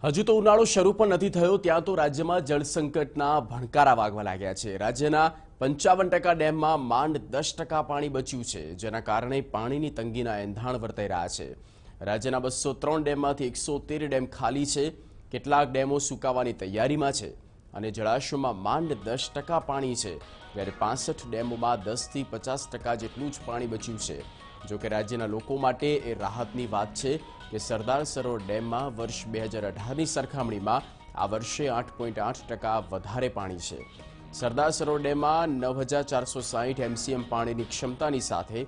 હજુ તો ઉનાળો શરૂ પણ નથી થયો ત્યાં તો રાજ્યમાં જળ સંકટના ભણકારા વાગવા લાગ્યા છે। રાજ્યના 55% ડેમમાં માંડ 10% પાણી બચ્યું છે, જેના કારણે પાણીની તંગીના એંધાણ વર્તાઈ રહ્યા છે। રાજ્યના 203 ડેમમાંથી 113 ડેમ ખાલી છે, કેટલાક ડેમો સુકાવાની તૈયારીમાં છે અને જળાશયોમાં માંડ 10% પાણી છે, જ્યારે 65 ડેમોમાં 10થી 50% જેટલું જ પાણી બચ્યું છે। જો કે રાજ્યના લોકો માટે એ રાહતની વાત છે કે સરદાર સરોવર ડેમમાં વર્ષ 2018ની સરખામણીમાં આ વર્ષે 8.8% વધારે પાણી છે। સરદાર સરોવર ડેમમાં 9460 એમસીએમ પાણીની ક્ષમતાની સાથે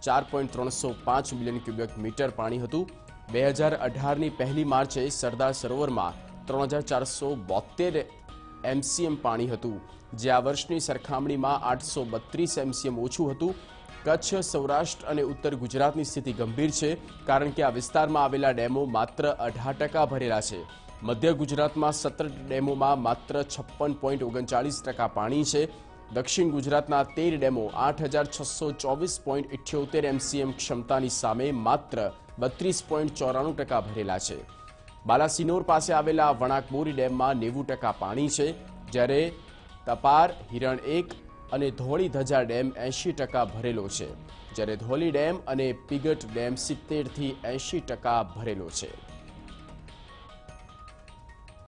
4.305 મિલિયન ક્યુબિક મીટર પાણી હતું। 2018ની 1 માર્ચે સરદાર સરોવરમાં 3472 એમસીએમ પાણી હતું, જે આ વર્ષની સરખામણીમાં 832 એમસીએમ ઓછું હતું। કચ્છ, સૌરાષ્ટ્ર અને ઉત્તર ગુજરાતની સ્થિતિ ગંભીર છે, કારણ કે આ વિસ્તારમાં આવેલા ડેમો માત્ર 18% ભરેલા છે। મધ્ય ગુજરાતમાં 17 ડેમોમાં માત્ર 56.39% પાણી છે। દક્ષિણ ગુજરાતના 13 ડેમો 8624.78 એમસીએમ ક્ષમતાની સામે માત્ર 32.94% ભરેલા છે। બાલાસિનોર પાસે આવેલા વણાકબોરી ડેમમાં 90% પાણી છે, જ્યારે તપાર, હિરણ 1 અને ધોળી ધજા ડેમ 80% ભરેલો છે, જ્યારે ધોલી ડેમ અને પીગટ ડેમ 70 થી 80% ભરેલો છે।